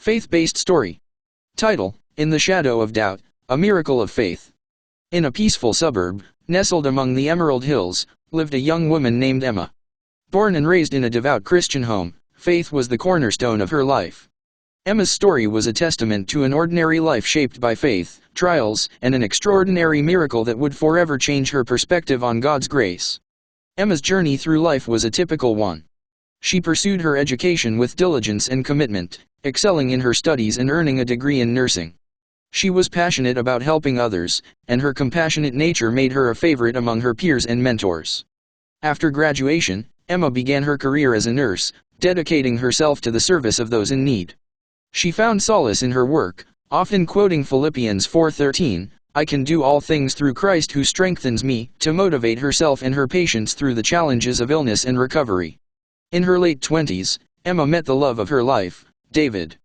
Faith-based story. Title: In the Shadow of Doubt, A Miracle of Faith. In a peaceful suburb, nestled among the Emerald Hills, lived a young woman named Emma. Born and raised in a devout Christian home, faith was the cornerstone of her life. Emma's story was a testament to an ordinary life shaped by faith, trials, and an extraordinary miracle that would forever change her perspective on God's grace. Emma's journey through life was a typical one. She pursued her education with diligence and commitment, excelling in her studies and earning a degree in nursing. She was passionate about helping others, and her compassionate nature made her a favorite among her peers and mentors. After graduation, Emma began her career as a nurse, dedicating herself to the service of those in need. She found solace in her work, often quoting Philippians 4:13, "I can do all things through Christ who strengthens me," to motivate herself and her patients through the challenges of illness and recovery. In her late 20s, Emma met the love of her life, David.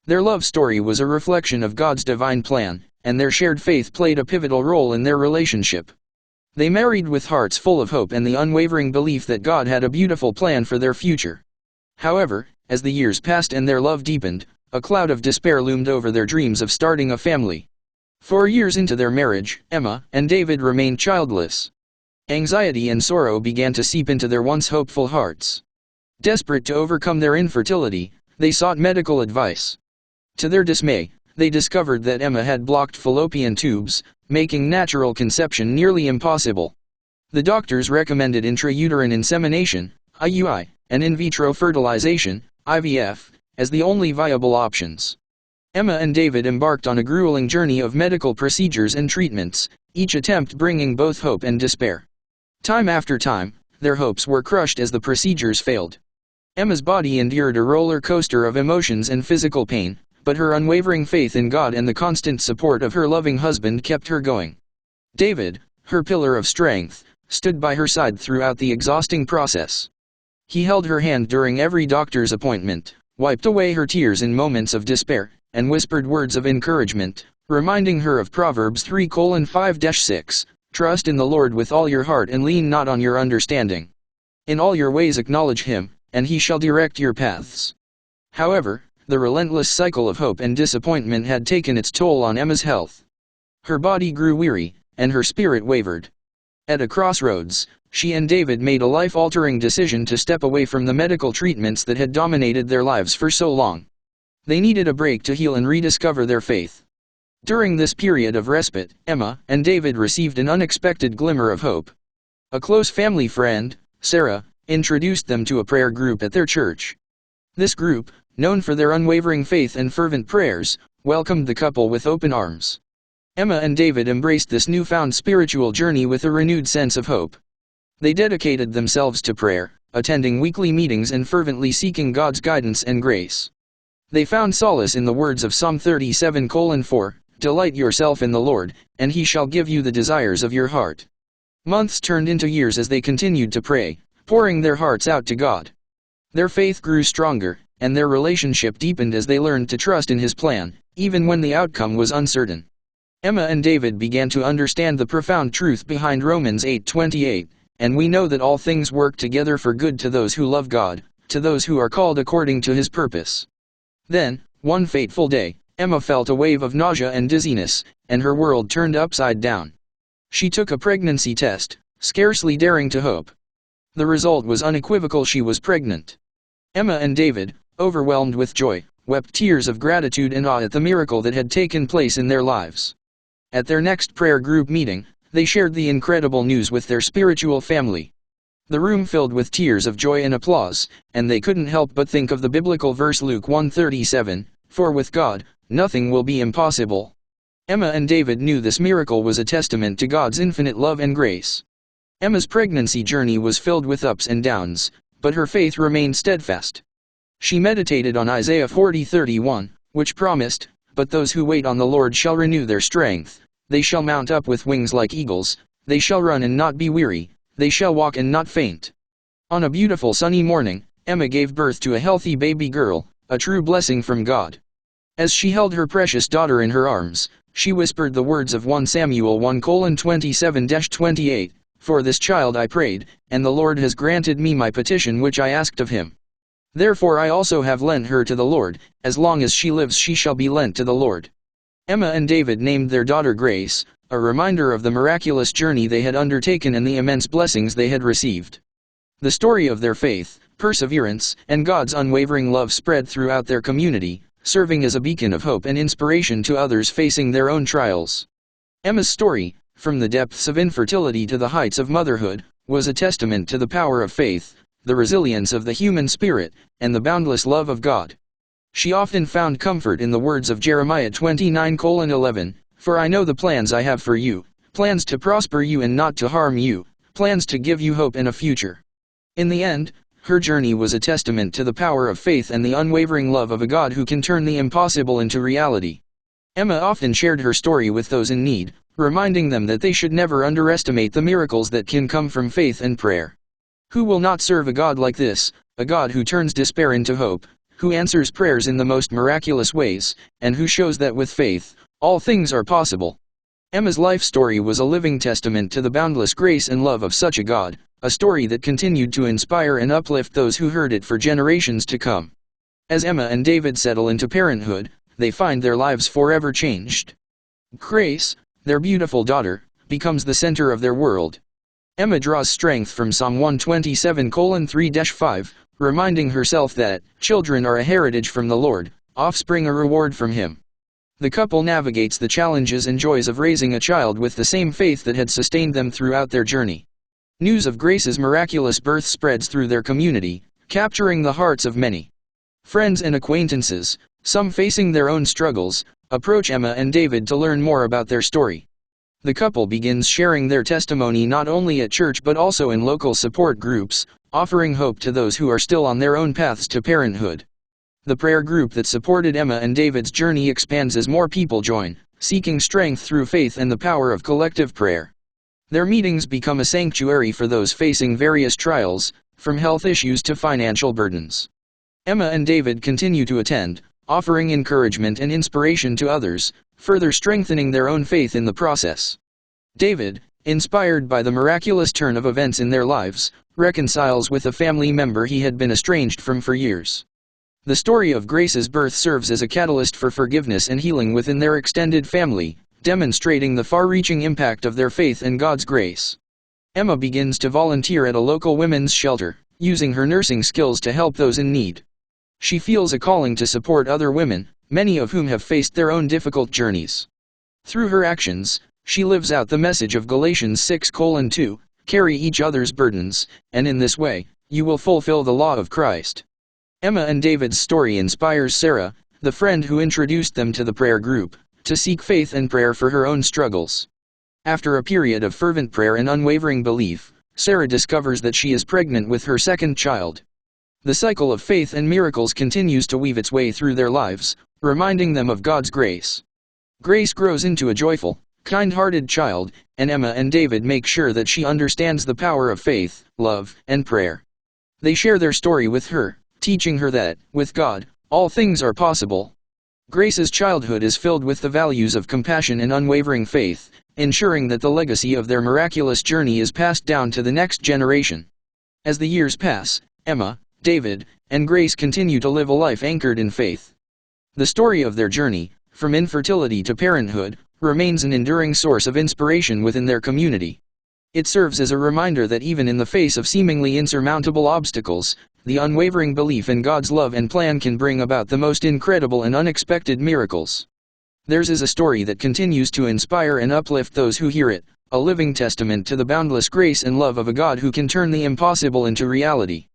Their love story was a reflection of God's divine plan, and their shared faith played a pivotal role in their relationship. They married with hearts full of hope and the unwavering belief that God had a beautiful plan for their future. However, as the years passed and their love deepened, a cloud of despair loomed over their dreams of starting a family. 4 years into their marriage, Emma and David remained childless. Anxiety and sorrow began to seep into their once hopeful hearts. Desperate to overcome their infertility, they sought medical advice. To their dismay, they discovered that Emma had blocked fallopian tubes, making natural conception nearly impossible. The doctors recommended intrauterine insemination, IUI, and in vitro fertilization, IVF, as the only viable options. Emma and David embarked on a grueling journey of medical procedures and treatments, each attempt bringing both hope and despair. Time after time, their hopes were crushed as the procedures failed. Emma's body endured a roller coaster of emotions and physical pain, but her unwavering faith in God and the constant support of her loving husband kept her going. David, her pillar of strength, stood by her side throughout the exhausting process. He held her hand during every doctor's appointment, wiped away her tears in moments of despair, and whispered words of encouragement, reminding her of Proverbs 3:5-6, "Trust in the Lord with all your heart and lean not on your understanding. In all your ways acknowledge him, and he shall direct your paths." However, the relentless cycle of hope and disappointment had taken its toll on Emma's health. Her body grew weary, and her spirit wavered. At a crossroads, she and David made a life-altering decision to step away from the medical treatments that had dominated their lives for so long. They needed a break to heal and rediscover their faith. During this period of respite, Emma and David received an unexpected glimmer of hope. A close family friend, Sarah, introduced them to a prayer group at their church. This group, known for their unwavering faith and fervent prayers, welcomed the couple with open arms. Emma and David embraced this newfound spiritual journey with a renewed sense of hope. They dedicated themselves to prayer, attending weekly meetings and fervently seeking God's guidance and grace. They found solace in the words of Psalm 37:4, "Delight yourself in the Lord, and he shall give you the desires of your heart." Months turned into years as they continued to pray, pouring their hearts out to God. Their faith grew stronger, and their relationship deepened as they learned to trust in his plan, even when the outcome was uncertain. Emma and David began to understand the profound truth behind Romans 8:28, "And we know that all things work together for good to those who love God, to those who are called according to his purpose." Then, one fateful day, Emma felt a wave of nausea and dizziness, and her world turned upside down. She took a pregnancy test, scarcely daring to hope. The result was unequivocal: she was pregnant. Emma and David, overwhelmed with joy, wept tears of gratitude and awe at the miracle that had taken place in their lives. At their next prayer group meeting, they shared the incredible news with their spiritual family. The room filled with tears of joy and applause, and they couldn't help but think of the biblical verse Luke 1:37, "For with God, nothing will be impossible." Emma and David knew this miracle was a testament to God's infinite love and grace. Emma's pregnancy journey was filled with ups and downs, but her faith remained steadfast. She meditated on Isaiah 40:31, which promised, "But those who wait on the Lord shall renew their strength. They shall mount up with wings like eagles. They shall run and not be weary. They shall walk and not faint." On a beautiful sunny morning, Emma gave birth to a healthy baby girl, a true blessing from God. As she held her precious daughter in her arms, she whispered the words of 1 Samuel 1:27-28, "For this child I prayed, and the Lord has granted me my petition which I asked of him." Therefore I also have lent her to the Lord, as long as she lives she shall be lent to the Lord. Emma and David named their daughter Grace, a reminder of the miraculous journey they had undertaken and the immense blessings they had received. The story of their faith, perseverance, and God's unwavering love spread throughout their community, serving as a beacon of hope and inspiration to others facing their own trials. Emma's story, from the depths of infertility to the heights of motherhood, was a testament to the power of faith, the resilience of the human spirit, and the boundless love of God. She often found comfort in the words of Jeremiah 29:11, "For I know the plans I have for you, plans to prosper you and not to harm you, plans to give you hope and a future." In the end, her journey was a testament to the power of faith and the unwavering love of a God who can turn the impossible into reality. Emma often shared her story with those in need, reminding them that they should never underestimate the miracles that can come from faith and prayer. Who will not serve a God like this, a God who turns despair into hope, who answers prayers in the most miraculous ways, and who shows that with faith, all things are possible? Emma's life story was a living testament to the boundless grace and love of such a God, a story that continued to inspire and uplift those who heard it for generations to come. As Emma and David settle into parenthood, they find their lives forever changed. Grace, their beautiful daughter, becomes the center of their world. Emma draws strength from Psalm 127:3-5, reminding herself that children are a heritage from the Lord, offspring a reward from Him. The couple navigates the challenges and joys of raising a child with the same faith that had sustained them throughout their journey. News of Grace's miraculous birth spreads through their community, capturing the hearts of many. Friends and acquaintances, some facing their own struggles, approach Emma and David to learn more about their story. The couple begins sharing their testimony not only at church but also in local support groups, offering hope to those who are still on their own paths to parenthood. The prayer group that supported Emma and David's journey expands as more people join, seeking strength through faith and the power of collective prayer. Their meetings become a sanctuary for those facing various trials, from health issues to financial burdens. Emma and David continue to attend, offering encouragement and inspiration to others, further strengthening their own faith in the process. David, inspired by the miraculous turn of events in their lives, reconciles with a family member he had been estranged from for years. The story of Grace's birth serves as a catalyst for forgiveness and healing within their extended family, demonstrating the far-reaching impact of their faith and God's grace. Emma begins to volunteer at a local women's shelter, using her nursing skills to help those in need. She feels a calling to support other women, many of whom have faced their own difficult journeys. Through her actions, she lives out the message of Galatians 6:2, "Carry each other's burdens, and in this way, you will fulfill the law of Christ." Emma and David's story inspires Sarah, the friend who introduced them to the prayer group, to seek faith and prayer for her own struggles. After a period of fervent prayer and unwavering belief, Sarah discovers that she is pregnant with her second child. The cycle of faith and miracles continues to weave its way through their lives, reminding them of God's grace. Grace grows into a joyful, kind-hearted child, and Emma and David make sure that she understands the power of faith, love, and prayer. They share their story with her, teaching her that, with God, all things are possible. Grace's childhood is filled with the values of compassion and unwavering faith, ensuring that the legacy of their miraculous journey is passed down to the next generation. As the years pass, Emma, David, and Grace continue to live a life anchored in faith. The story of their journey, from infertility to parenthood, remains an enduring source of inspiration within their community. It serves as a reminder that even in the face of seemingly insurmountable obstacles, the unwavering belief in God's love and plan can bring about the most incredible and unexpected miracles. Theirs is a story that continues to inspire and uplift those who hear it, a living testament to the boundless grace and love of a God who can turn the impossible into reality.